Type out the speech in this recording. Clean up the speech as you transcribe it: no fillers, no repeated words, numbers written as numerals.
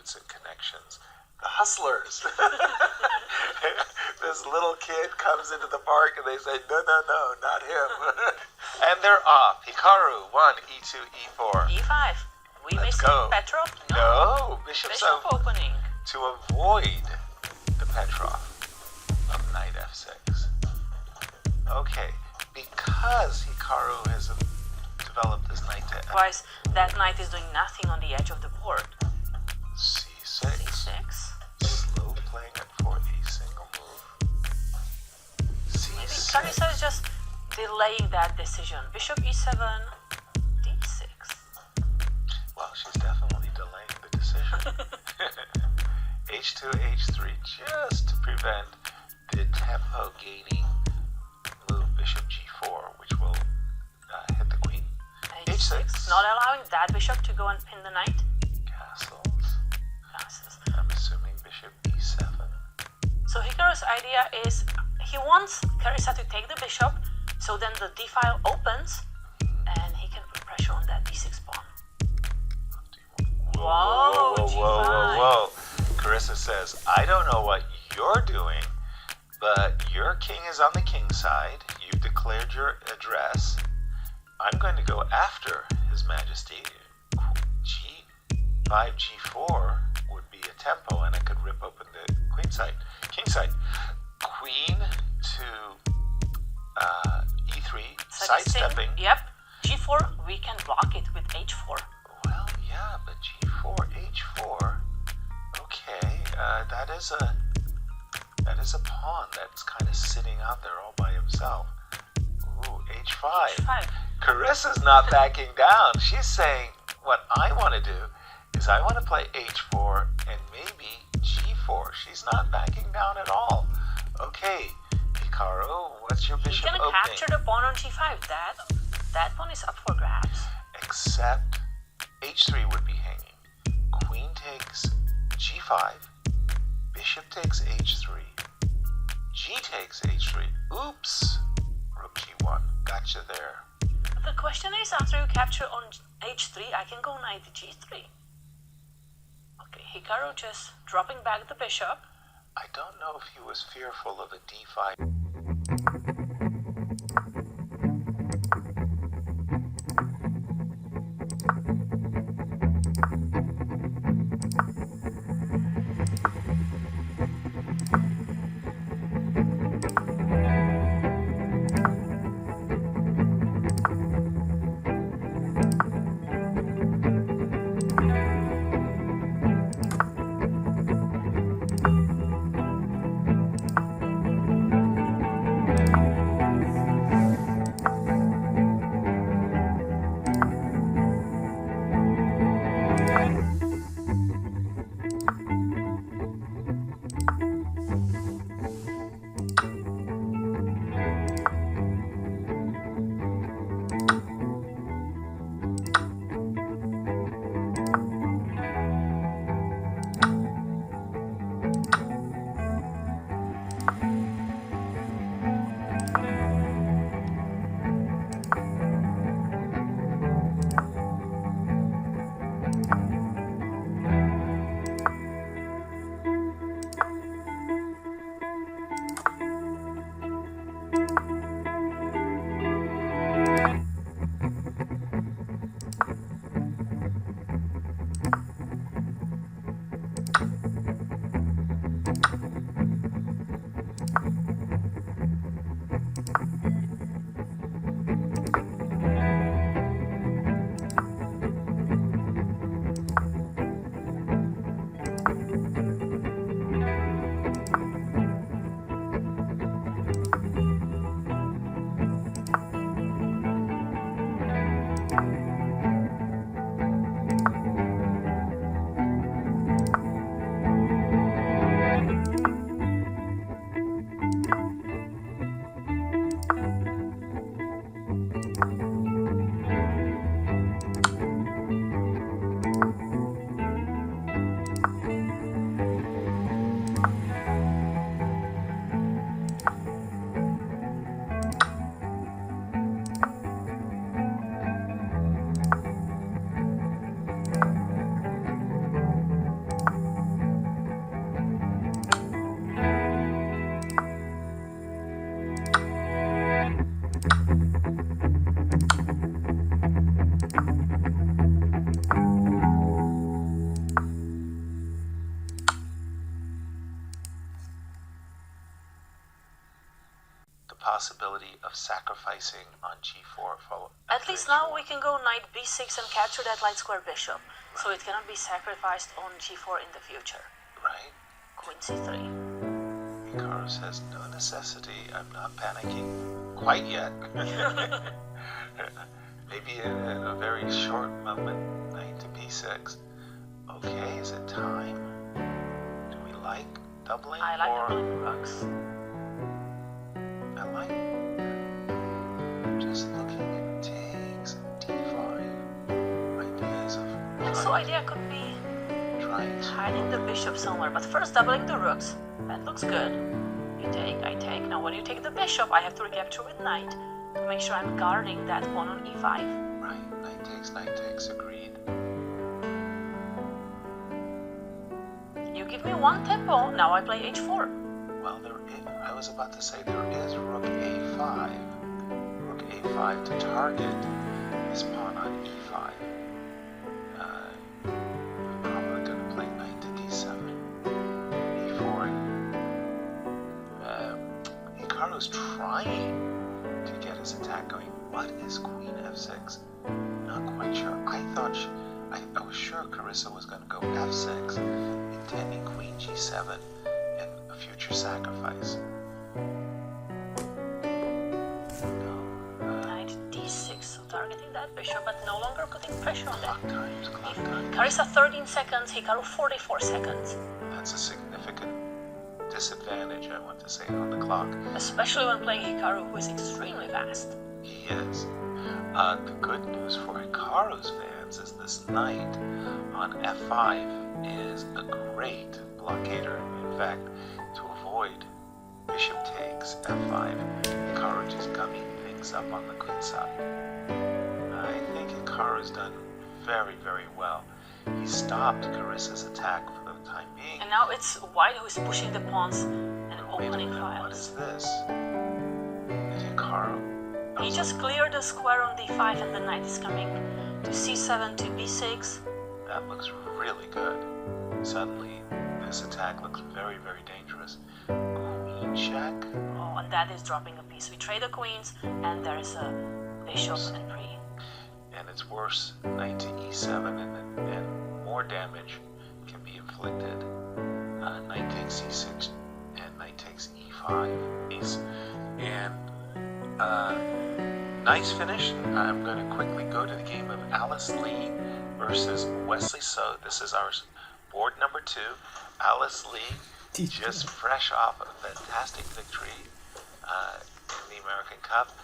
roots and connections. The hustlers. This little kid comes into the park and they say, no, not him. And they're off. Hikaru, 1, E2, E4. E5. We Let's missing go. Petrov? No, bishop opening. to avoid the Petrov of knight F6. Okay, because Hikaru has developed this knight to Otherwise, that knight is doing nothing on the edge of the board. C6. C6. Slow playing it for a single move. Maybe C6. Carissa is just delaying that decision. Bishop E7, D6. Well, she's definitely delaying the decision. H2, H3, just to prevent the tempo gaining move bishop G4, which will hit the queen. H6. Not allowing that bishop to go and pin the knight. Castles. Castles. I'm assuming bishop E7. So Hikaru's idea is he wants Carissa to take the bishop, so then the D file opens, and he can put pressure on that D6 pawn. Whoa, Whoa. Carissa says, I don't know what you're doing, but your king is on the king side. You've declared your address. I'm going to go after His Majesty. G5, G4 would be a tempo, and I could rip open the queen side, king side. Queen to E3, sidestepping. Yep. G4, we can block it with H4. Well, yeah, but G4, H4. Okay, that is a pawn that's kind of sitting out there all by himself. Ooh, H5. H5. Carissa's not backing down. She's saying, what I want to do is I want to play H4 and maybe G4. She's not backing down at all. Okay, Hikaru, what's your bishop He's gonna opening? capture the pawn on G5. That pawn is up for grabs. Except H3 would be hanging. Queen takes G5. Bishop takes H3. G takes H3. Oops. Rook G1. Gotcha there. The question is, after you capture on H3, I can go knight to G3. Okay, Hikaru just dropping back the bishop. I don't know if he was fearful of a D5. possibility of sacrificing on g4 follow. At least now we can go knight b6 and capture that light square bishop, so it cannot be sacrificed on g4 in the future. Right. Queen c3. Hikaru says, no necessity, I'm not panicking quite yet. Maybe in a very short moment, knight to b6. Okay, is it time? Do we like doubling? I like doubling rooks. I like just looking at takes and d5 ideas of Also, idea could be hiding the bishop somewhere, but first doubling the rooks. That looks good. You take, I take. Now when you take the bishop, I have to recapture with knight to make sure I'm guarding that pawn on e5. Right, knight takes, agreed. You give me one tempo, now I play h4. Well, I was about to say there is rook a5. Rook a5 to target this pawn on e5. I'm probably going to play knight to d7. e4. Hikaru's trying to get his attack going. What is queen f6? Not quite sure. I was sure Carissa was going to go f6, intending queen g7 and a future sacrifice. Knight d6, so targeting that bishop, but no longer putting pressure on Clock it. times. Carissa 13 seconds, Hikaru 44 seconds. That's a significant disadvantage, I want to say, on the clock. Especially when playing Hikaru, who is extremely fast. He is. The good news for Hikaru's fans is this knight on f5 is a great blockader. In fact, to avoid bishop takes f5, Hikaru just gumming things up on the queen side. I think Hikaru's done very, very well. He stopped Carissa's attack for the time being. And now it's White who is pushing the pawns and opening files. What is this? Did Hikaru... He just cleared the square on d5 and the knight is coming to c7 to b6. That looks really good. Suddenly, this attack looks very, very dangerous. Queen check? Oh, and that is dropping a piece. We trade the queens, and there is a bishop and pre. And it's worse, knight to e7, and more damage can be inflicted. Knight takes e6, and knight takes e5. Nice finish. I'm going to quickly go to the game of Alice Lee versus Wesley So. This is our board number 2. Alice Lee, just fresh off a fantastic victory in the American Cup.